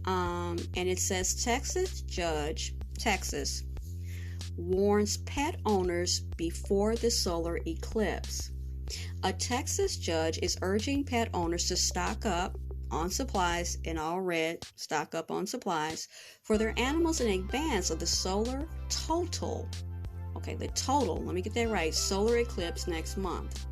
And it says Texas warns pet owners before the solar eclipse. A Texas judge is urging pet owners to stock up on supplies, in all red, stock up on supplies for their animals in advance of the solar total. Okay, the total, let me get that right, solar eclipse next month.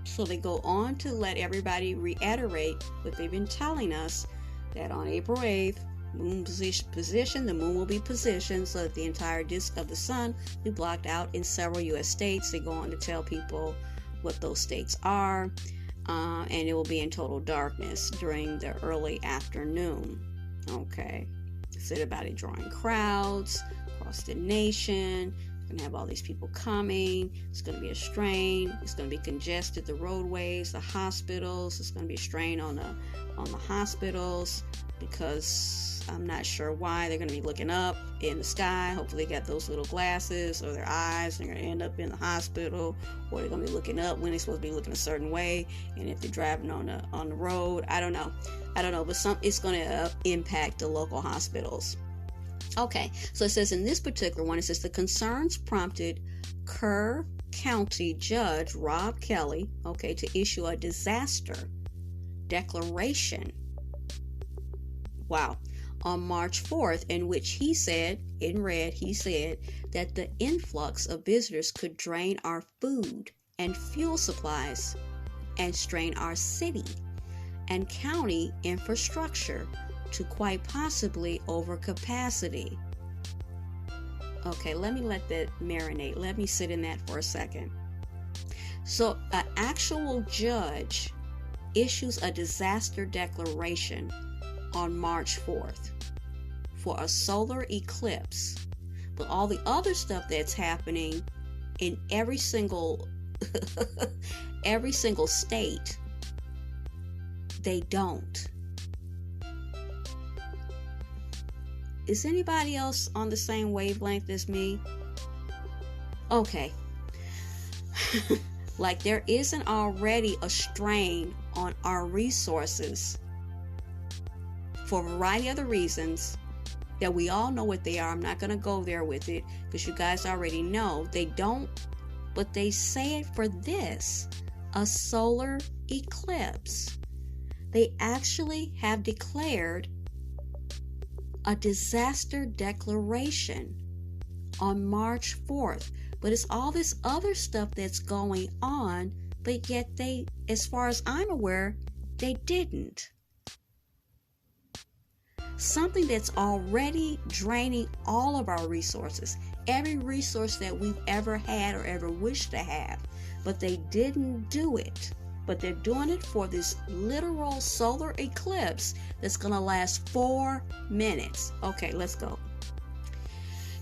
So they go on to let everybody reiterate what they've been telling us, that on April 8th, moon position, the moon will be positioned so that the entire disk of the sun will be blocked out in several U.S. states. They go on to tell people what those states are, and it will be in total darkness during the early afternoon. Okay, said about it drawing crowds across the nation. Going to have all these people coming. It's going to be a strain. It's going to be congested, the roadways, the hospitals. It's going to be a strain on the hospitals, because I'm not sure why. They're going to be looking up in the sky. Hopefully they got those little glasses or their eyes, and they're going to end up in the hospital, or they're going to be looking up when they're supposed to be looking a certain way. And if they're driving on the road, I don't know, but it's going to impact the local hospitals. Okay, so it says in this particular one, it says the concerns prompted Kerr County Judge Rob Kelly, okay, to issue a disaster declaration. Wow. On March 4th, in which he said, in red, he said that the influx of visitors could drain our food and fuel supplies and strain our city and county infrastructure to quite possibly overcapacity. Okay, let me let that marinate. Let me sit in that for a second. So an actual judge issues a disaster declaration on March 4th for a solar eclipse. But all the other stuff that's happening in every single state, they don't. Is anybody else on the same wavelength as me? Okay. Like there isn't already a strain on our resources for a variety of other reasons that we all know what they are. I'm not going to go there with it because you guys already know. They don't, but they say it for this, a solar eclipse. They actually have declared a disaster declaration on March 4th. But it's all this other stuff that's going on, but yet they, as far as I'm aware, they didn't. Something that's already draining all of our resources, every resource that we've ever had or ever wished to have, but they didn't do it. But they're doing it for this literal solar eclipse that's going to last 4 minutes. Okay, let's go.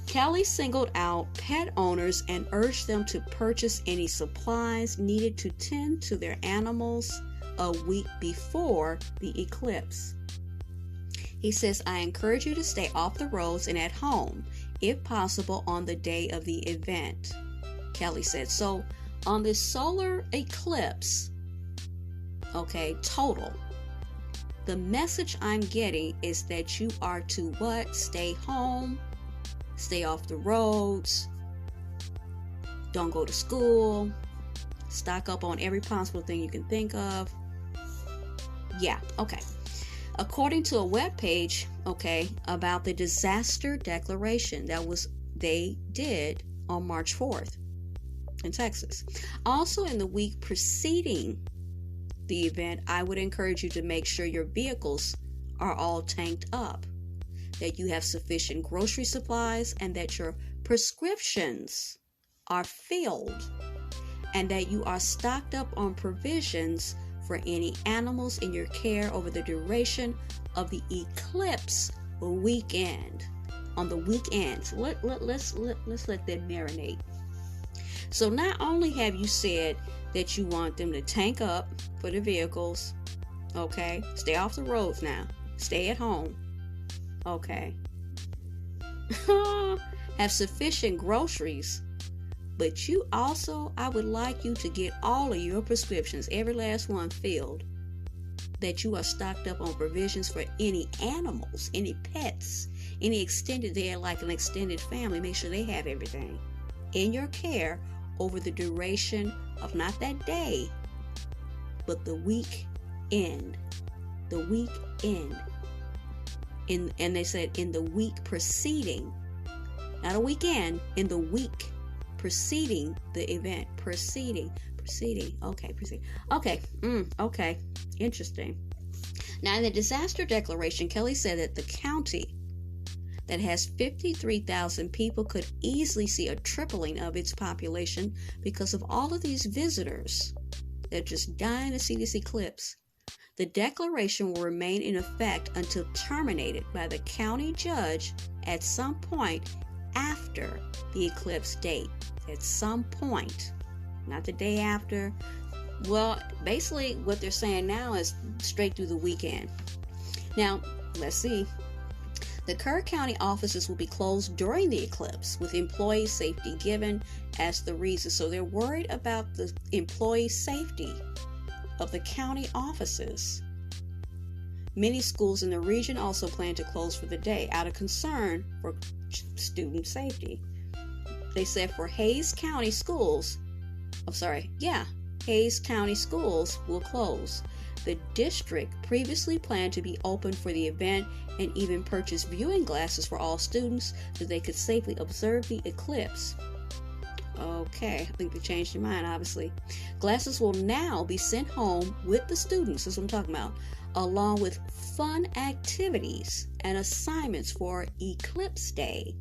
Kelly singled out pet owners and urged them to purchase any supplies needed to tend to their animals a week before the eclipse. He says, I encourage you to stay off the roads and at home, if possible, on the day of the event. Kelly said, so on this solar eclipse, okay, total, the message I'm getting is that you are to what? Stay home, stay off the roads, don't go to school, stock up on every possible thing you can think of. Yeah, okay. According to a webpage, okay, about the disaster declaration they did on March 4th in Texas. Also, in the week preceding the event, I would encourage you to make sure your vehicles are all tanked up, that you have sufficient grocery supplies, and that your prescriptions are filled, and that you are stocked up on provisions for any animals in your care over the duration of the eclipse weekend. On the weekends, let's let that marinate. So not only have you said that you want them to tank up for the vehicles, okay, stay off the roads now, stay at home, okay, have sufficient groceries, but you also, I would like you to get all of your prescriptions, every last one filled, that you are stocked up on provisions for any animals, any pets, any extended, they're like an extended family. Make sure they have everything in your care over the duration of not that day, but the weekend. The weekend. And they said in the week preceding, not a weekend, in the week preceding the event. Preceding. Okay, preceding. Okay, interesting. Now, in the disaster declaration, Kelly said that the county that has 53,000 people could easily see a tripling of its population because of all of these visitors that are just dying to see this eclipse. The declaration will remain in effect until terminated by the county judge at some point after the eclipse date. At some point, not the day after. Well, basically what they're saying now is straight through the weekend. Now, let's see. The Kerr County offices will be closed during the eclipse, with employee safety given as the reason. So they're worried about the employee safety of the county offices. Many schools in the region also plan to close for the day out of concern for student safety. They said for Hayes County schools, Hayes County schools will close. The district previously planned to be open for the event and even purchased viewing glasses for all students so they could safely observe the eclipse. Okay, I think they changed their mind, obviously. Glasses will now be sent home with the students, that's what I'm talking about, along with fun activities and assignments for Eclipse Day.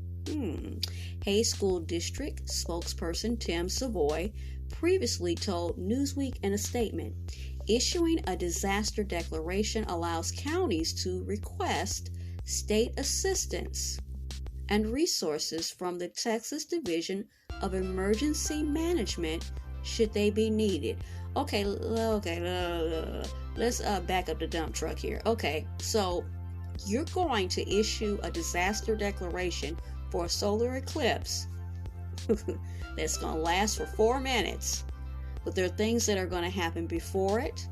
Hayes School District spokesperson Tim Savoy previously told Newsweek in a statement, issuing a disaster declaration allows counties to request state assistance and resources from the Texas Division of Emergency Management should they be needed. Okay, let's back up the dump truck here. Okay, so you're going to issue a disaster declaration for a solar eclipse that's going to last for 4 minutes. But there are things that are going to happen before it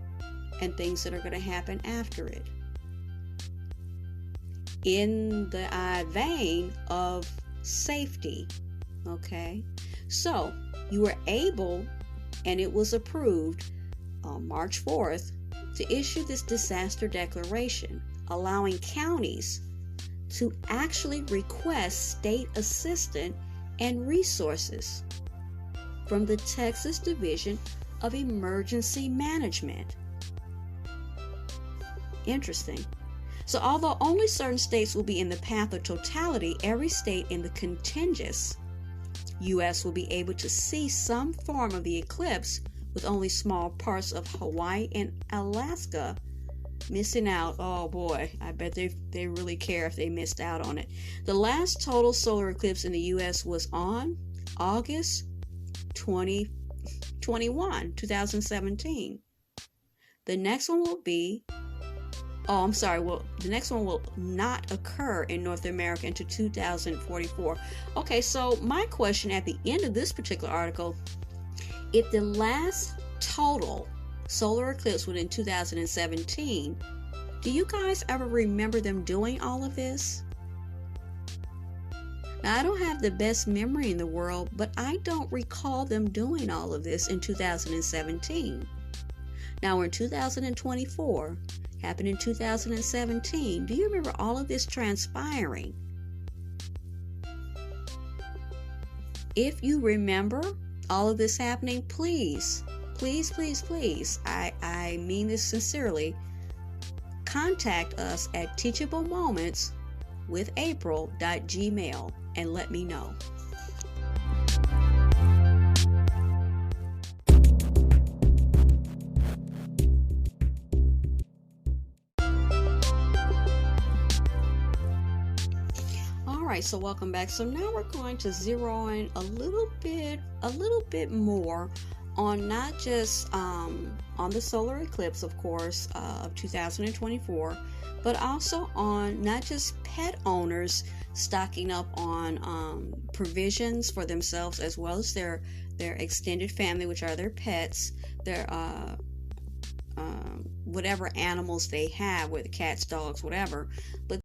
and things that are going to happen after it. In the vein of safety. Okay, so you were able, and it was approved on March 4th, to issue this disaster declaration, allowing counties to actually request state assistance and resources from the Texas Division of Emergency Management. Interesting. So although only certain states will be in the path of totality, every state in the contiguous U.S. will be able to see some form of the eclipse, with only small parts of Hawaii and Alaska missing out. Oh boy, I bet they really care if they missed out on it. The last total solar eclipse in the U.S. was on August 2017. The next one will be the next one will not occur in North America until 2044. Okay, so my question at the end of this particular article, if the last total solar eclipse was in 2017, do you guys ever remember them doing all of this? Now, I don't have the best memory in the world, but I don't recall them doing all of this in 2017. Now we're in 2024. Happened in 2017. Do you remember all of this transpiring? If you remember all of this happening, please, I mean this sincerely, contact us at teachablemoments.april@gmail.com and let me know. Alright, so welcome back. So now we're going to zero in a little bit more on not just on the solar eclipse, of course, of 2024, but also on not just pet owners stocking up on provisions for themselves as well as their extended family, which are their pets, their whatever animals they have, whether cats, dogs, whatever. But